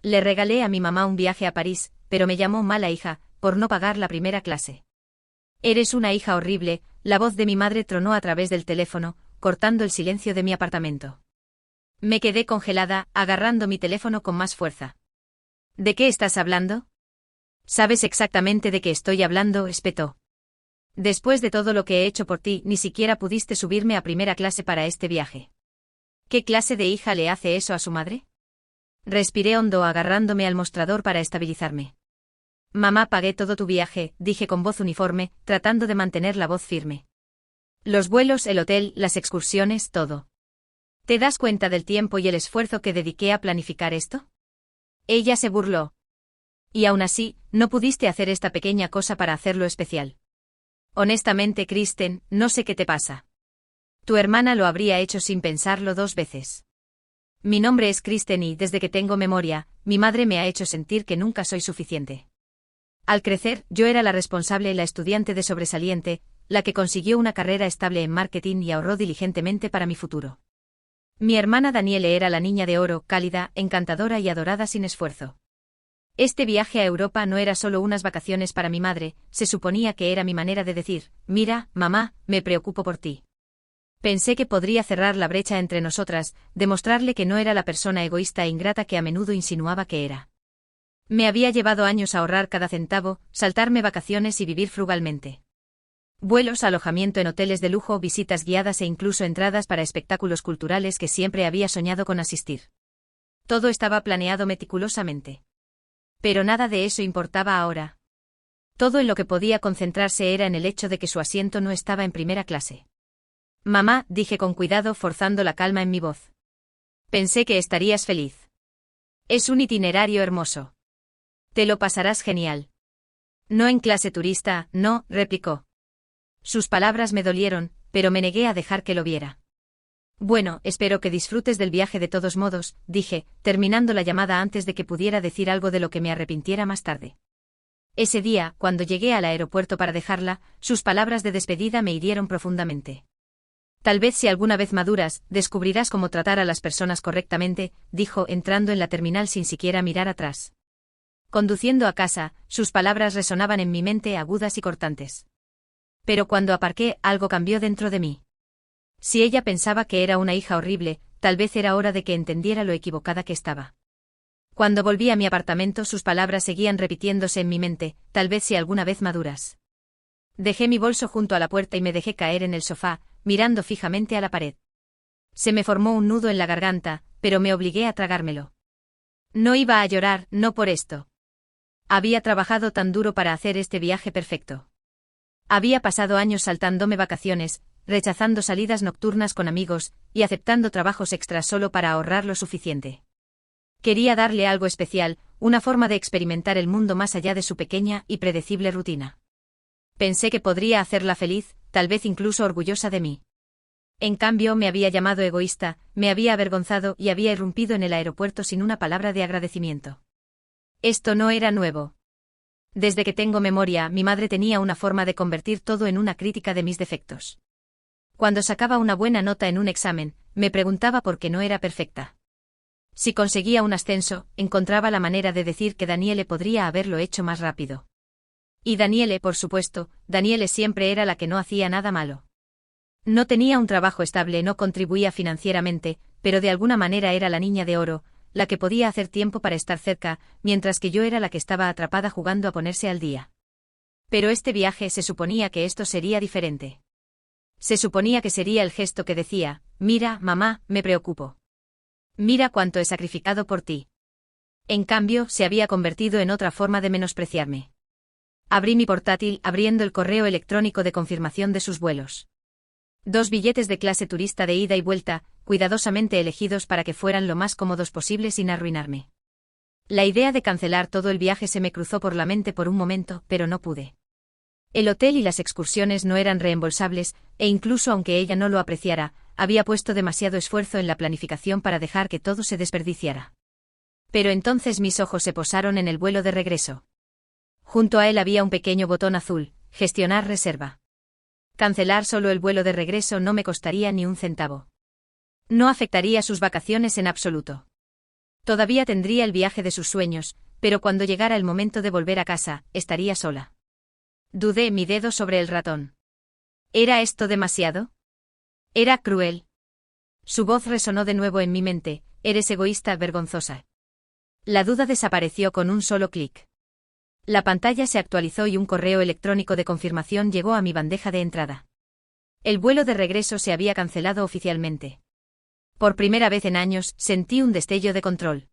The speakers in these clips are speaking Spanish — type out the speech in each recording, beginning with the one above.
Le regalé a mi mamá un viaje a París, pero me llamó mala hija, por no pagar la primera clase. Eres una hija horrible, la voz de mi madre tronó a través del teléfono, cortando el silencio de mi apartamento. Me quedé congelada, agarrando mi teléfono con más fuerza. ¿De qué estás hablando? Sabes exactamente de qué estoy hablando, espetó. Después de todo lo que he hecho por ti, ni siquiera pudiste subirme a primera clase para este viaje. ¿Qué clase de hija le hace eso a su madre? Respiré hondo agarrándome al mostrador para estabilizarme. Mamá, pagué todo tu viaje, dije con voz uniforme, tratando de mantener la voz firme. Los vuelos, el hotel, las excursiones, todo. ¿Te das cuenta del tiempo y el esfuerzo que dediqué a planificar esto? Ella se burló. Y aún así, no pudiste hacer esta pequeña cosa para hacerlo especial. Honestamente, Kristen, no sé qué te pasa. Tu hermana lo habría hecho sin pensarlo 2 veces. Mi nombre es Kristen y desde que tengo memoria, mi madre me ha hecho sentir que nunca soy suficiente. Al crecer, yo era la responsable y la estudiante de sobresaliente, la que consiguió una carrera estable en marketing y ahorró diligentemente para mi futuro. Mi hermana Danielle era la niña de oro, cálida, encantadora y adorada sin esfuerzo. Este viaje a Europa no era solo unas vacaciones para mi madre, se suponía que era mi manera de decir, mira, mamá, me preocupo por ti. Pensé que podría cerrar la brecha entre nosotras, demostrarle que no era la persona egoísta e ingrata que a menudo insinuaba que era. Me había llevado años ahorrar cada centavo, saltarme vacaciones y vivir frugalmente. Vuelos, alojamiento en hoteles de lujo, visitas guiadas e incluso entradas para espectáculos culturales que siempre había soñado con asistir. Todo estaba planeado meticulosamente. Pero nada de eso importaba ahora. Todo en lo que podía concentrarse era en el hecho de que su asiento no estaba en primera clase. Mamá, dije con cuidado forzando la calma en mi voz. Pensé que estarías feliz. Es un itinerario hermoso. Te lo pasarás genial. No en clase turista, no, replicó. Sus palabras me dolieron, pero me negué a dejar que lo viera. Bueno, espero que disfrutes del viaje de todos modos, dije, terminando la llamada antes de que pudiera decir algo de lo que me arrepintiera más tarde. Ese día, cuando llegué al aeropuerto para dejarla, sus palabras de despedida me hirieron profundamente. Tal vez si alguna vez maduras, descubrirás cómo tratar a las personas correctamente, dijo entrando en la terminal sin siquiera mirar atrás. Conduciendo a casa, sus palabras resonaban en mi mente agudas y cortantes. Pero cuando aparqué, algo cambió dentro de mí. Si ella pensaba que era una hija horrible, tal vez era hora de que entendiera lo equivocada que estaba. Cuando volví a mi apartamento, sus palabras seguían repitiéndose en mi mente, tal vez si alguna vez maduras. Dejé mi bolso junto a la puerta y me dejé caer en el sofá, mirando fijamente a la pared. Se me formó un nudo en la garganta, pero me obligué a tragármelo. No iba a llorar, no por esto. Había trabajado tan duro para hacer este viaje perfecto. Había pasado años saltándome vacaciones, rechazando salidas nocturnas con amigos, y aceptando trabajos extras solo para ahorrar lo suficiente. Quería darle algo especial, una forma de experimentar el mundo más allá de su pequeña y predecible rutina. Pensé que podría hacerla feliz, tal vez incluso orgullosa de mí. En cambio, me había llamado egoísta, me había avergonzado y había irrumpido en el aeropuerto sin una palabra de agradecimiento. Esto no era nuevo. Desde que tengo memoria, mi madre tenía una forma de convertir todo en una crítica de mis defectos. Cuando sacaba una buena nota en un examen, me preguntaba por qué no era perfecta. Si conseguía un ascenso, encontraba la manera de decir que Danielle podría haberlo hecho más rápido. Y Danielle, por supuesto, Danielle siempre era la que no hacía nada malo. No tenía un trabajo estable, no contribuía financieramente, pero de alguna manera era la niña de oro, la que podía hacer tiempo para estar cerca, mientras que yo era la que estaba atrapada jugando a ponerse al día. Pero este viaje se suponía que esto sería diferente. Se suponía que sería el gesto que decía, mira, mamá, me preocupo. Mira cuánto he sacrificado por ti. En cambio, se había convertido en otra forma de menospreciarme. Abrí mi portátil, abriendo el correo electrónico de confirmación de sus vuelos. 2 billetes de clase turista de ida y vuelta, cuidadosamente elegidos para que fueran lo más cómodos posible sin arruinarme. La idea de cancelar todo el viaje se me cruzó por la mente por un momento, pero no pude. El hotel y las excursiones no eran reembolsables, e incluso aunque ella no lo apreciara, había puesto demasiado esfuerzo en la planificación para dejar que todo se desperdiciara. Pero entonces mis ojos se posaron en el vuelo de regreso. Junto a él había un pequeño botón azul, gestionar reserva. Cancelar solo el vuelo de regreso no me costaría ni un centavo. No afectaría sus vacaciones en absoluto. Todavía tendría el viaje de sus sueños, pero cuando llegara el momento de volver a casa, estaría sola. Dudé mi dedo sobre el ratón. ¿Era esto demasiado? Era cruel. Su voz resonó de nuevo en mi mente: eres egoísta, vergonzosa. La duda desapareció con un solo clic. La pantalla se actualizó y un correo electrónico de confirmación llegó a mi bandeja de entrada. El vuelo de regreso se había cancelado oficialmente. Por primera vez en años, sentí un destello de control.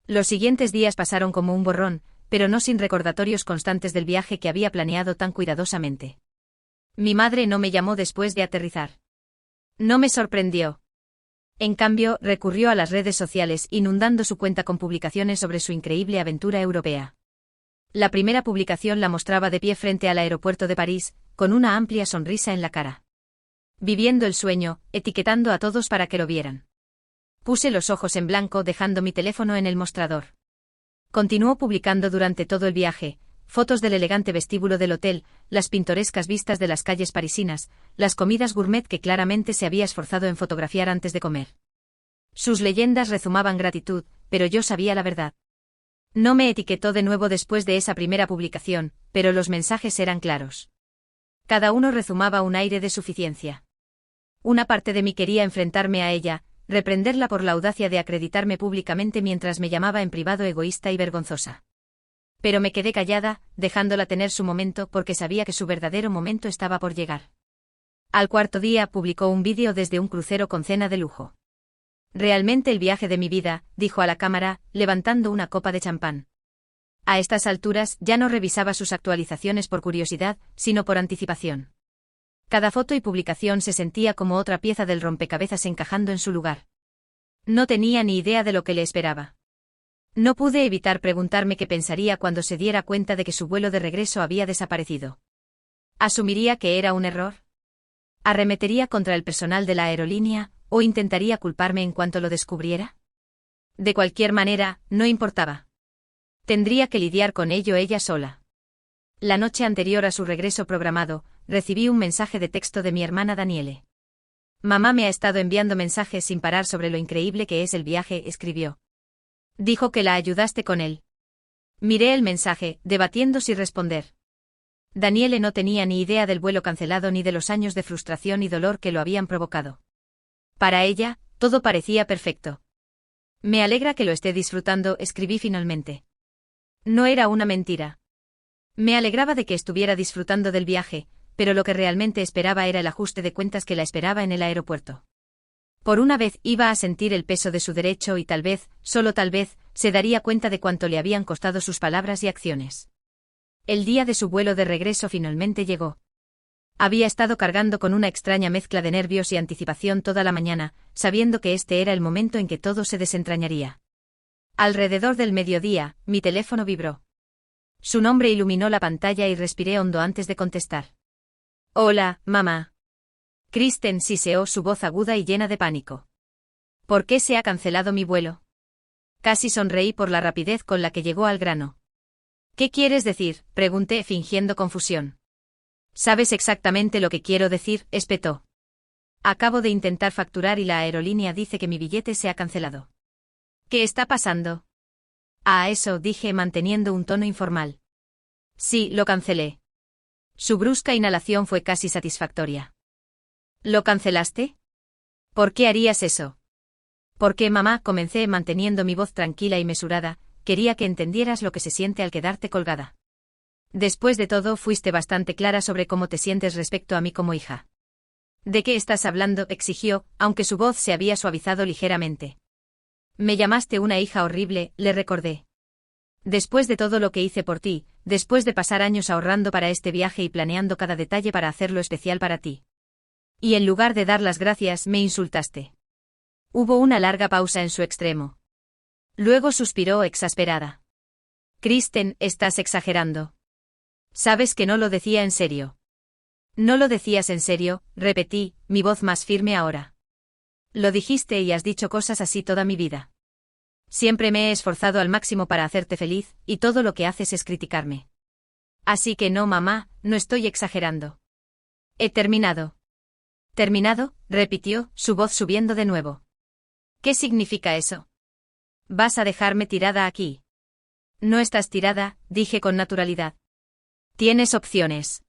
Los siguientes días pasaron como un borrón, pero no sin recordatorios constantes del viaje que había planeado tan cuidadosamente. Mi madre no me llamó después de aterrizar. No me sorprendió. En cambio, recurrió a las redes sociales, inundando su cuenta con publicaciones sobre su increíble aventura europea. La primera publicación la mostraba de pie frente al aeropuerto de París, con una amplia sonrisa en la cara. Viviendo el sueño, etiquetando a todos para que lo vieran. Puse los ojos en blanco, dejando mi teléfono en el mostrador. Continuó publicando durante todo el viaje, fotos del elegante vestíbulo del hotel, las pintorescas vistas de las calles parisinas, las comidas gourmet que claramente se había esforzado en fotografiar antes de comer. Sus leyendas rezumaban gratitud, pero yo sabía la verdad. No me etiquetó de nuevo después de esa primera publicación, pero los mensajes eran claros. Cada uno rezumaba un aire de suficiencia. Una parte de mí quería enfrentarme a ella, reprenderla por la audacia de acreditarme públicamente mientras me llamaba en privado egoísta y vergonzosa. Pero me quedé callada, dejándola tener su momento porque sabía que su verdadero momento estaba por llegar. Al cuarto día publicó un vídeo desde un crucero con cena de lujo. Realmente el viaje de mi vida, dijo a la cámara, levantando una copa de champán. A estas alturas ya no revisaba sus actualizaciones por curiosidad, sino por anticipación. Cada foto y publicación se sentía como otra pieza del rompecabezas encajando en su lugar. No tenía ni idea de lo que le esperaba. No pude evitar preguntarme qué pensaría cuando se diera cuenta de que su vuelo de regreso había desaparecido. ¿Asumiría que era un error? ¿Arremetería contra el personal de la aerolínea, o intentaría culparme en cuanto lo descubriera? De cualquier manera, no importaba. Tendría que lidiar con ello ella sola. La noche anterior a su regreso programado, recibí un mensaje de texto de mi hermana Daniele. Mamá me ha estado enviando mensajes sin parar sobre lo increíble que es el viaje, escribió. Dijo que la ayudaste con él. Miré el mensaje, debatiendo si responder. Daniele no tenía ni idea del vuelo cancelado ni de los años de frustración y dolor que lo habían provocado. Para ella, todo parecía perfecto. Me alegra que lo esté disfrutando, escribí finalmente. No era una mentira. Me alegraba de que estuviera disfrutando del viaje, pero lo que realmente esperaba era el ajuste de cuentas que la esperaba en el aeropuerto. Por una vez iba a sentir el peso de su derecho y tal vez, solo tal vez, se daría cuenta de cuánto le habían costado sus palabras y acciones. El día de su vuelo de regreso finalmente llegó. Había estado cargando con una extraña mezcla de nervios y anticipación toda la mañana, sabiendo que este era el momento en que todo se desentrañaría. Alrededor del mediodía, mi teléfono vibró. Su nombre iluminó la pantalla y respiré hondo antes de contestar. Hola, mamá. Kristen siseó, su voz aguda y llena de pánico. ¿Por qué se ha cancelado mi vuelo? Casi sonreí por la rapidez con la que llegó al grano. ¿Qué quieres decir?, pregunté fingiendo confusión. Sabes exactamente lo que quiero decir, espetó. Acabo de intentar facturar y la aerolínea dice que mi billete se ha cancelado. ¿Qué está pasando? A eso, dije manteniendo un tono informal. Sí, lo cancelé. Su brusca inhalación fue casi satisfactoria. ¿Lo cancelaste? ¿Por qué harías eso? Porque mamá, comencé manteniendo mi voz tranquila y mesurada, quería que entendieras lo que se siente al quedarte colgada. Después de todo, fuiste bastante clara sobre cómo te sientes respecto a mí como hija. ¿De qué estás hablando?, exigió, aunque su voz se había suavizado ligeramente. Me llamaste una hija horrible, le recordé. Después de todo lo que hice por ti, después de pasar años ahorrando para este viaje y planeando cada detalle para hacerlo especial para ti. Y en lugar de dar las gracias, me insultaste. Hubo una larga pausa en su extremo. Luego suspiró exasperada. Kristen, estás exagerando. Sabes que no lo decía en serio. No lo decías en serio, repetí, mi voz más firme ahora. Lo dijiste y has dicho cosas así toda mi vida. Siempre me he esforzado al máximo para hacerte feliz, y todo lo que haces es criticarme. Así que no, mamá, no estoy exagerando. He terminado. ¿Terminado?, repitió, su voz subiendo de nuevo. ¿Qué significa eso? ¿Vas a dejarme tirada aquí? No estás tirada, dije con naturalidad. Tienes opciones.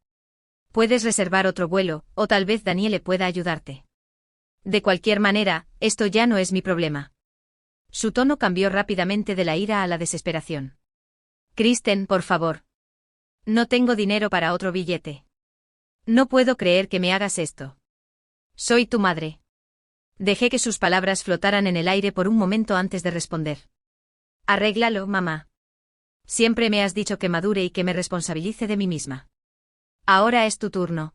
Puedes reservar otro vuelo, o tal vez Daniele pueda ayudarte. De cualquier manera, esto ya no es mi problema. Su tono cambió rápidamente de la ira a la desesperación. Kristen, por favor. No tengo dinero para otro billete. No puedo creer que me hagas esto. Soy tu madre. Dejé que sus palabras flotaran en el aire por un momento antes de responder. Arréglalo, mamá. Siempre me has dicho que madure y que me responsabilice de mí misma. Ahora es tu turno.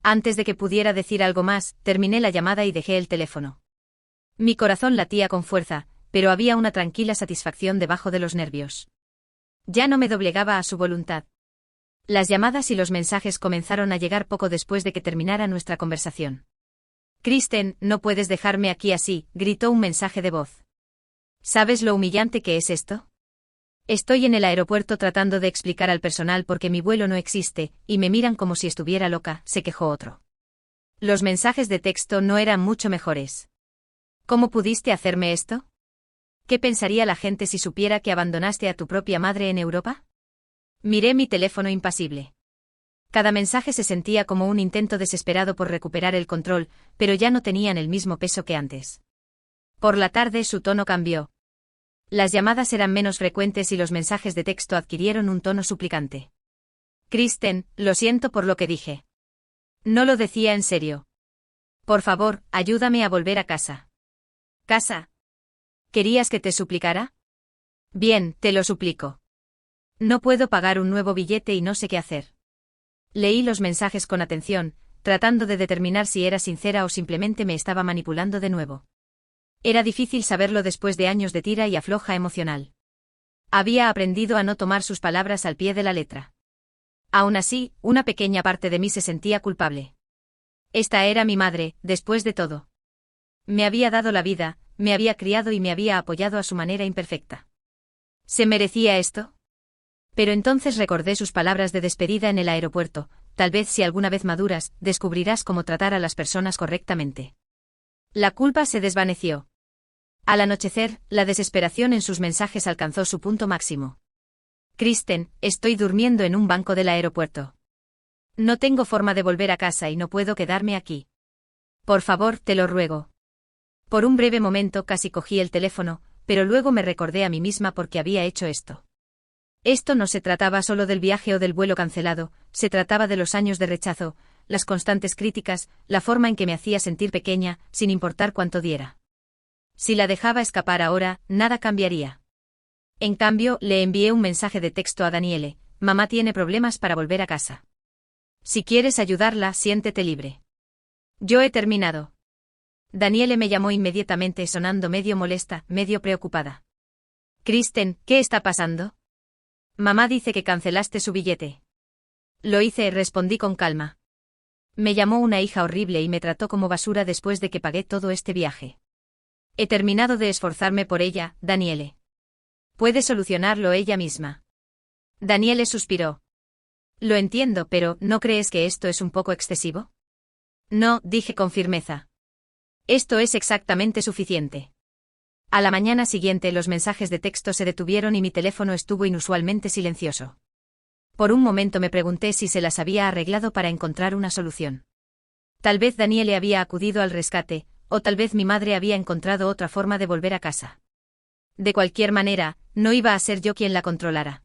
Antes de que pudiera decir algo más, terminé la llamada y dejé el teléfono. Mi corazón latía con fuerza, pero había una tranquila satisfacción debajo de los nervios. Ya no me doblegaba a su voluntad. Las llamadas y los mensajes comenzaron a llegar poco después de que terminara nuestra conversación. Kristen, no puedes dejarme aquí así, gritó un mensaje de voz. ¿Sabes lo humillante que es esto? Estoy en el aeropuerto tratando de explicar al personal por qué mi vuelo no existe, y me miran como si estuviera loca, se quejó otro. Los mensajes de texto no eran mucho mejores. ¿Cómo pudiste hacerme esto? ¿Qué pensaría la gente si supiera que abandonaste a tu propia madre en Europa? Miré mi teléfono impasible. Cada mensaje se sentía como un intento desesperado por recuperar el control, pero ya no tenían el mismo peso que antes. Por la tarde su tono cambió. Las llamadas eran menos frecuentes y los mensajes de texto adquirieron un tono suplicante. Kristen, lo siento por lo que dije. No lo decía en serio. Por favor, ayúdame a volver a casa. ¿Casa? ¿Querías que te suplicara? Bien, te lo suplico. No puedo pagar un nuevo billete y no sé qué hacer. Leí los mensajes con atención, tratando de determinar si era sincera o simplemente me estaba manipulando de nuevo. Era difícil saberlo después de años de tira y afloja emocional. Había aprendido a no tomar sus palabras al pie de la letra. Aún así, una pequeña parte de mí se sentía culpable. Esta era mi madre, después de todo. Me había dado la vida, me había criado y me había apoyado a su manera imperfecta. ¿Se merecía esto? Pero entonces recordé sus palabras de despedida en el aeropuerto: tal vez si alguna vez maduras, descubrirás cómo tratar a las personas correctamente. La culpa se desvaneció. Al anochecer, la desesperación en sus mensajes alcanzó su punto máximo. Kristen, estoy durmiendo en un banco del aeropuerto. No tengo forma de volver a casa y no puedo quedarme aquí. Por favor, te lo ruego. Por un breve momento casi cogí el teléfono, pero luego me recordé a mí misma por qué había hecho esto. Esto no se trataba solo del viaje o del vuelo cancelado, se trataba de los años de rechazo, las constantes críticas, la forma en que me hacía sentir pequeña, sin importar cuánto diera. Si la dejaba escapar ahora, nada cambiaría. En cambio, le envié un mensaje de texto a Daniele: mamá tiene problemas para volver a casa. Si quieres ayudarla, siéntete libre. Yo he terminado. Daniele me llamó inmediatamente sonando medio molesta, medio preocupada. Kristen, ¿qué está pasando? Mamá dice que cancelaste su billete. Lo hice, respondí con calma. Me llamó una hija horrible y me trató como basura después de que pagué todo este viaje. He terminado de esforzarme por ella, Daniele. Puede solucionarlo ella misma. Daniele suspiró. Lo entiendo, pero ¿no crees que esto es un poco excesivo? No, dije con firmeza. Esto es exactamente suficiente. A la mañana siguiente los mensajes de texto se detuvieron y mi teléfono estuvo inusualmente silencioso. Por un momento me pregunté si se las había arreglado para encontrar una solución. Tal vez Daniele había acudido al rescate, o tal vez mi madre había encontrado otra forma de volver a casa. De cualquier manera, no iba a ser yo quien la controlara.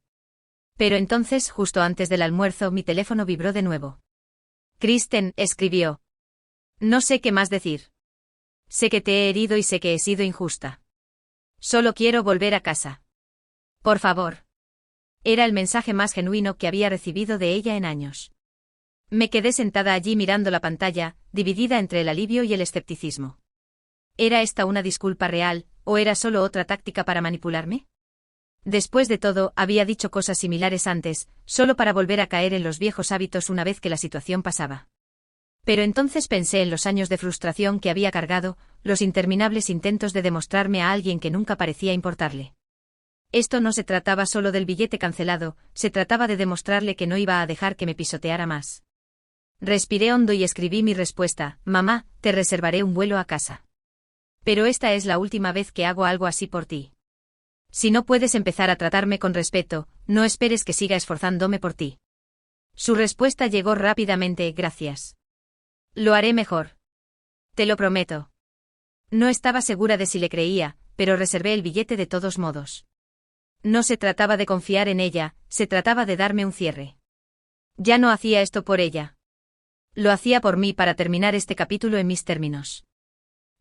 Pero entonces, justo antes del almuerzo, mi teléfono vibró de nuevo. Kristen, escribió. No sé qué más decir. Sé que te he herido y sé que he sido injusta. Solo quiero volver a casa. Por favor. Era el mensaje más genuino que había recibido de ella en años. Me quedé sentada allí mirando la pantalla, dividida entre el alivio y el escepticismo. ¿Era esta una disculpa real, o era solo otra táctica para manipularme? Después de todo, había dicho cosas similares antes, solo para volver a caer en los viejos hábitos una vez que la situación pasaba. Pero entonces pensé en los años de frustración que había cargado, los interminables intentos de demostrarme a alguien que nunca parecía importarle. Esto no se trataba solo del billete cancelado, se trataba de demostrarle que no iba a dejar que me pisoteara más. Respiré hondo y escribí mi respuesta: mamá, te reservaré un vuelo a casa. Pero esta es la última vez que hago algo así por ti. Si no puedes empezar a tratarme con respeto, no esperes que siga esforzándome por ti. Su respuesta llegó rápidamente: gracias. Lo haré mejor. Te lo prometo. No estaba segura de si le creía, pero reservé el billete de todos modos. No se trataba de confiar en ella, se trataba de darme un cierre. Ya no hacía esto por ella. Lo hacía por mí para terminar este capítulo en mis términos.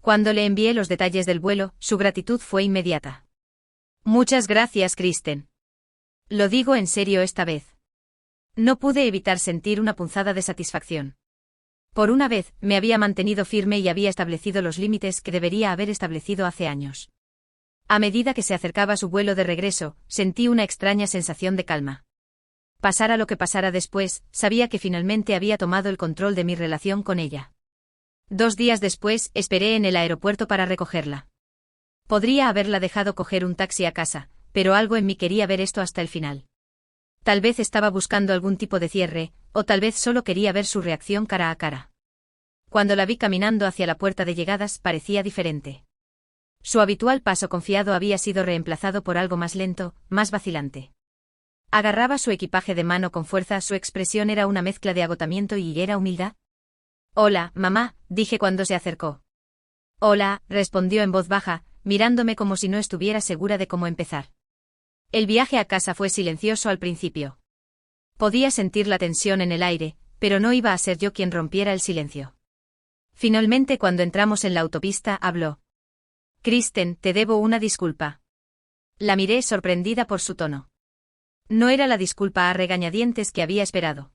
Cuando le envié los detalles del vuelo, su gratitud fue inmediata. Muchas gracias, Kristen. Lo digo en serio esta vez. No pude evitar sentir una punzada de satisfacción. Por una vez, me había mantenido firme y había establecido los límites que debería haber establecido hace años. A medida que se acercaba su vuelo de regreso, sentí una extraña sensación de calma. Pasara lo que pasara después, sabía que finalmente había tomado el control de mi relación con ella. 2 días después, esperé en el aeropuerto para recogerla. Podría haberla dejado coger un taxi a casa, pero algo en mí quería ver esto hasta el final. Tal vez estaba buscando algún tipo de cierre, o tal vez solo quería ver su reacción cara a cara. Cuando la vi caminando hacia la puerta de llegadas, parecía diferente. Su habitual paso confiado había sido reemplazado por algo más lento, más vacilante. Agarraba su equipaje de mano con fuerza, su expresión era una mezcla de agotamiento y era humildad. «Hola, mamá», dije cuando se acercó. «Hola», respondió en voz baja, mirándome como si no estuviera segura de cómo empezar. El viaje a casa fue silencioso al principio. Podía sentir la tensión en el aire, pero no iba a ser yo quien rompiera el silencio. Finalmente, cuando entramos en la autopista, habló. «Kristen, te debo una disculpa». La miré sorprendida por su tono. No era la disculpa a regañadientes que había esperado.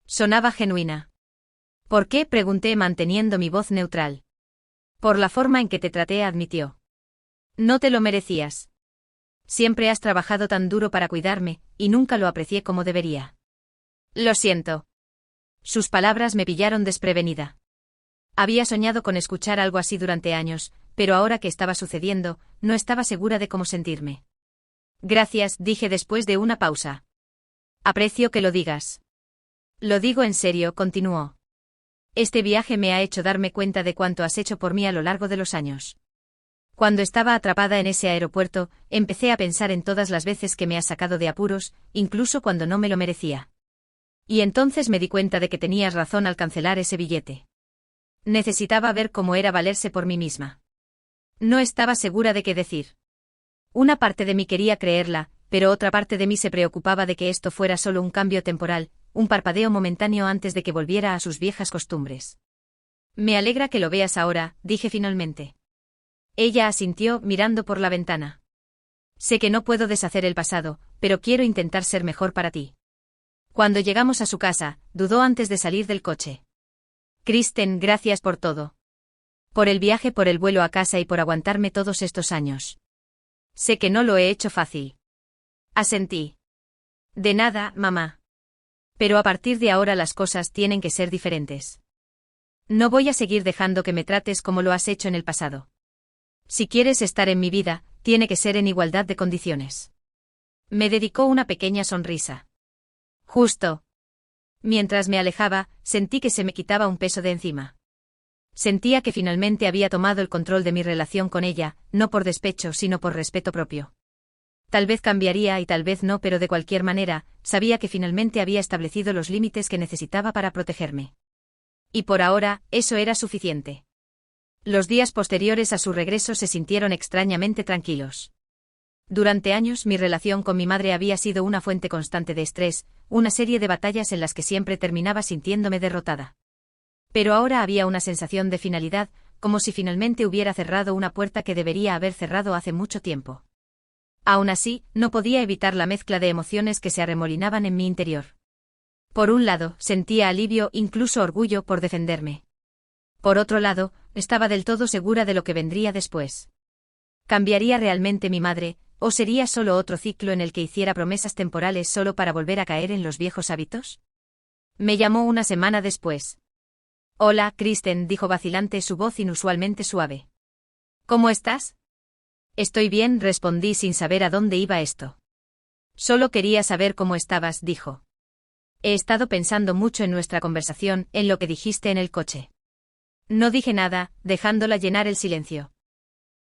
Sonaba genuina. «¿Por qué?», pregunté manteniendo mi voz neutral. «Por la forma en que te traté», admitió. «No te lo merecías. Siempre has trabajado tan duro para cuidarme, y nunca lo aprecié como debería». «Lo siento». Sus palabras me pillaron desprevenida. Había soñado con escuchar algo así durante años, pero ahora que estaba sucediendo, no estaba segura de cómo sentirme. «Gracias», dije después de una pausa. «Aprecio que lo digas». «Lo digo en serio», continuó. «Este viaje me ha hecho darme cuenta de cuánto has hecho por mí a lo largo de los años. Cuando estaba atrapada en ese aeropuerto, empecé a pensar en todas las veces que me has sacado de apuros, incluso cuando no me lo merecía. Y entonces me di cuenta de que tenías razón al cancelar ese billete. Necesitaba ver cómo era valerse por mí misma. No estaba segura de qué decir. Una parte de mí quería creerla, pero otra parte de mí se preocupaba de que esto fuera solo un cambio temporal, un parpadeo momentáneo antes de que volviera a sus viejas costumbres. «Mealegra que lo veas ahora», dije finalmente. Ella asintió, mirando por la ventana. «Sé que no puedo deshacer el pasado, pero quiero intentar ser mejor para ti». Cuando llegamos a su casa, dudó antes de salir del coche. «Kristen, gracias por todo. Por el viaje, por el vuelo a casa y por aguantarme todos estos años. Sé que no lo he hecho fácil». Asentí. «De nada, mamá. Pero a partir de ahora las cosas tienen que ser diferentes. No voy a seguir dejando que me trates como lo has hecho en el pasado. Si quieres estar en mi vida, tiene que ser en igualdad de condiciones». Me dedicó una pequeña sonrisa. «Justo». Mientras me alejaba, sentí que se me quitaba un peso de encima. Sentía que finalmente había tomado el control de mi relación con ella, no por despecho sino por respeto propio. Tal vez cambiaría y tal vez no, pero de cualquier manera, sabía que finalmente había establecido los límites que necesitaba para protegerme. Y por ahora, eso era suficiente. Los días posteriores a su regreso se sintieron extrañamente tranquilos. Durante años mi relación con mi madre había sido una fuente constante de estrés, una serie de batallas en las que siempre terminaba sintiéndome derrotada. Pero ahora había una sensación de finalidad, como si finalmente hubiera cerrado una puerta que debería haber cerrado hace mucho tiempo. Aún así, no podía evitar la mezcla de emociones que se arremolinaban en mi interior. Por un lado, sentía alivio, incluso orgullo, por defenderme. Por otro lado, estaba del todo segura de lo que vendría después. ¿Cambiaría realmente mi madre, o sería solo otro ciclo en el que hiciera promesas temporales solo para volver a caer en los viejos hábitos? Me llamó una semana después. «Hola, Kristen», dijo vacilante, su voz inusualmente suave. «¿Cómo estás?» «Estoy bien», respondí sin saber a dónde iba esto. «Solo quería saber cómo estabas», dijo. «He estado pensando mucho en nuestra conversación, en lo que dijiste en el coche». No dije nada, dejándola llenar el silencio.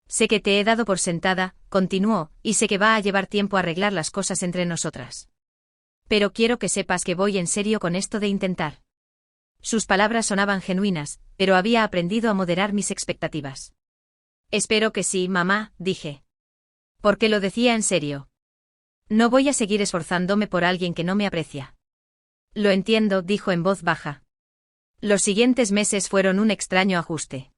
Sé que te he dado por sentada, continuó, y sé que va a llevar tiempo arreglar las cosas entre nosotras. Pero quiero que sepas que voy en serio con esto de intentar. Sus palabras sonaban genuinas, pero había aprendido a moderar mis expectativas. Espero que sí, mamá, dije. Porque lo decía en serio. No voy a seguir esforzándome por alguien que no me aprecia. Lo entiendo, dijo en voz baja. Los siguientes meses fueron un extraño ajuste.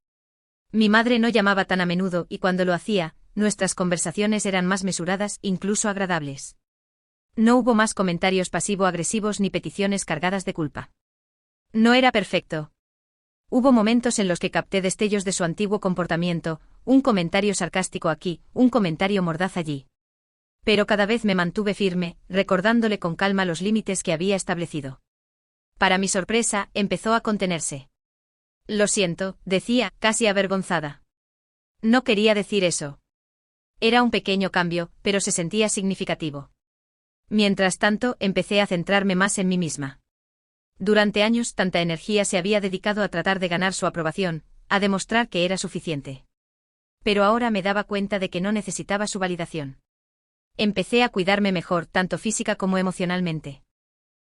Mi madre no llamaba tan a menudo y cuando lo hacía, nuestras conversaciones eran más mesuradas, incluso agradables. No hubo más comentarios pasivo-agresivos ni peticiones cargadas de culpa. No era perfecto. Hubo momentos en los que capté destellos de su antiguo comportamiento, un comentario sarcástico aquí, un comentario mordaz allí. Pero cada vez me mantuve firme, recordándole con calma los límites que había establecido. Para mi sorpresa, empezó a contenerse. Lo siento, decía, casi avergonzada. No quería decir eso. Era un pequeño cambio, pero se sentía significativo. Mientras tanto, empecé a centrarme más en mí misma. Durante años, tanta energía se había dedicado a tratar de ganar su aprobación, a demostrar que era suficiente. Pero ahora me daba cuenta de que no necesitaba su validación. Empecé a cuidarme mejor, tanto física como emocionalmente.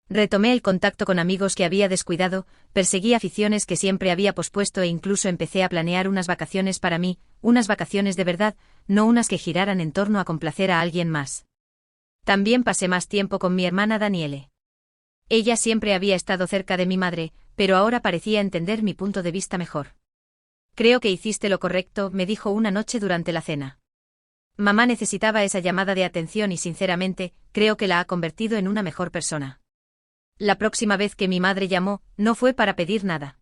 Retomé el contacto con amigos que había descuidado, perseguí aficiones que siempre había pospuesto e incluso empecé a planear unas vacaciones para mí, unas vacaciones de verdad, no unas que giraran en torno a complacer a alguien más. También pasé más tiempo con mi hermana Daniele. Ella siempre había estado cerca de mi madre, pero ahora parecía entender mi punto de vista mejor. Creo que hiciste lo correcto, me dijo una noche durante la cena. Mamá necesitaba esa llamada de atención y sinceramente, creo que la ha convertido en una mejor persona. La próxima vez que mi madre llamó, no fue para pedir nada.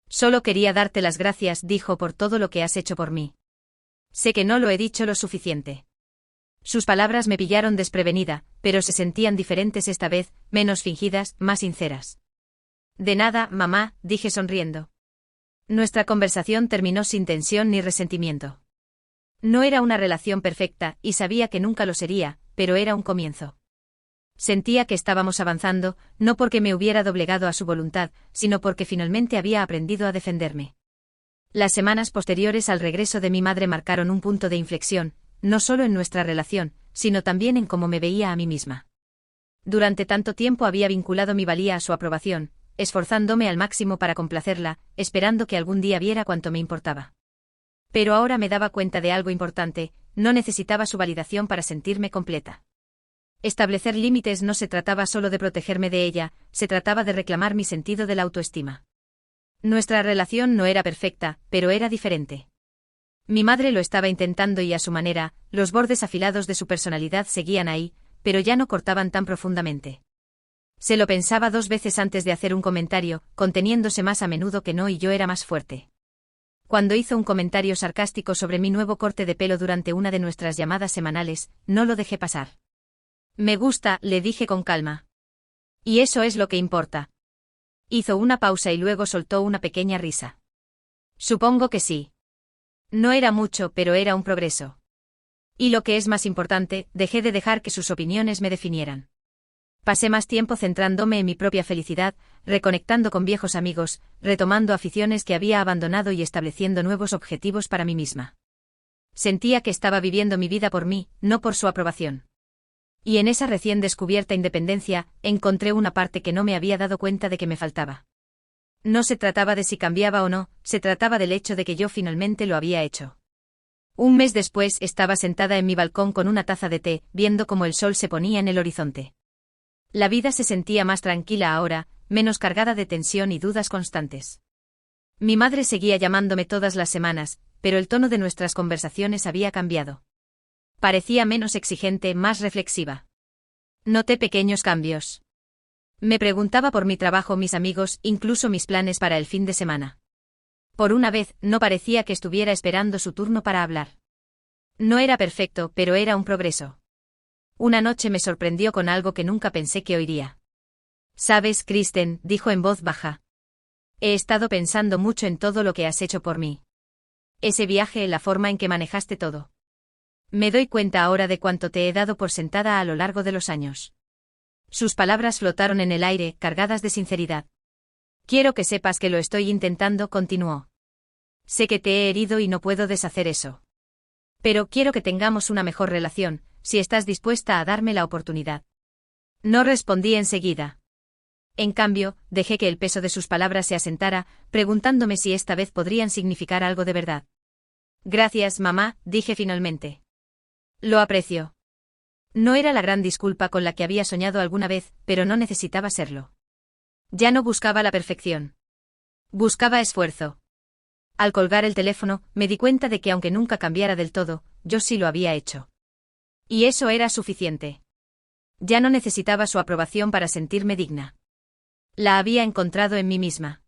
Solo quería darte las gracias, dijo, por todo lo que has hecho por mí. Sé que no lo he dicho lo suficiente. Sus palabras me pillaron desprevenida, pero se sentían diferentes esta vez, menos fingidas, más sinceras. De nada, mamá, dije sonriendo. Nuestra conversación terminó sin tensión ni resentimiento. No era una relación perfecta, y sabía que nunca lo sería, pero era un comienzo. Sentía que estábamos avanzando, no porque me hubiera doblegado a su voluntad, sino porque finalmente había aprendido a defenderme. Las semanas posteriores al regreso de mi madre marcaron un punto de inflexión, no solo en nuestra relación, sino también en cómo me veía a mí misma. Durante tanto tiempo había vinculado mi valía a su aprobación, esforzándome al máximo para complacerla, esperando que algún día viera cuánto me importaba. Pero ahora me daba cuenta de algo importante, no necesitaba su validación para sentirme completa. Establecer límites no se trataba solo de protegerme de ella, se trataba de reclamar mi sentido de la autoestima. Nuestra relación no era perfecta, pero era diferente. Mi madre lo estaba intentando y a su manera, los bordes afilados de su personalidad seguían ahí, pero ya no cortaban tan profundamente. Se lo pensaba 2 veces antes de hacer un comentario, conteniéndose más a menudo que no, y yo era más fuerte. Cuando hizo un comentario sarcástico sobre mi nuevo corte de pelo durante una de nuestras llamadas semanales, no lo dejé pasar. Me gusta, le dije con calma. Y eso es lo que importa. Hizo una pausa y luego soltó una pequeña risa. Supongo que sí. No era mucho, pero era un progreso. Y lo que es más importante, dejé de dejar que sus opiniones me definieran. Pasé más tiempo centrándome en mi propia felicidad, reconectando con viejos amigos, retomando aficiones que había abandonado y estableciendo nuevos objetivos para mí misma. Sentía que estaba viviendo mi vida por mí, no por su aprobación. Y en esa recién descubierta independencia, encontré una parte que no me había dado cuenta de que me faltaba. No se trataba de si cambiaba o no, se trataba del hecho de que yo finalmente lo había hecho. Un mes después estaba sentada en mi balcón con una taza de té, viendo cómo el sol se ponía en el horizonte. La vida se sentía más tranquila ahora, menos cargada de tensión y dudas constantes. Mi madre seguía llamándome todas las semanas, pero el tono de nuestras conversaciones había cambiado. Parecía menos exigente, más reflexiva. Noté pequeños cambios. Me preguntaba por mi trabajo, mis amigos, incluso mis planes para el fin de semana. Por una vez, no parecía que estuviera esperando su turno para hablar. No era perfecto, pero era un progreso. Una noche me sorprendió con algo que nunca pensé que oiría. «Sabes, Kristen», dijo en voz baja. «He estado pensando mucho en todo lo que has hecho por mí. Ese viaje, la forma en que manejaste todo. Me doy cuenta ahora de cuánto te he dado por sentada a lo largo de los años». Sus palabras flotaron en el aire, cargadas de sinceridad. «Quiero que sepas que lo estoy intentando», continuó. «Sé que te he herido y no puedo deshacer eso. Pero quiero que tengamos una mejor relación, si estás dispuesta a darme la oportunidad. No respondí enseguida. En cambio, dejé que el peso de sus palabras se asentara, preguntándome si esta vez podrían significar algo de verdad. Gracias, mamá, dije finalmente. Lo aprecio. No era la gran disculpa con la que había soñado alguna vez, pero no necesitaba serlo. Ya no buscaba la perfección. Buscaba esfuerzo. Al colgar el teléfono, me di cuenta de que aunque nunca cambiara del todo, yo sí lo había hecho. Y eso era suficiente. Ya no necesitaba su aprobación para sentirme digna. La había encontrado en mí misma.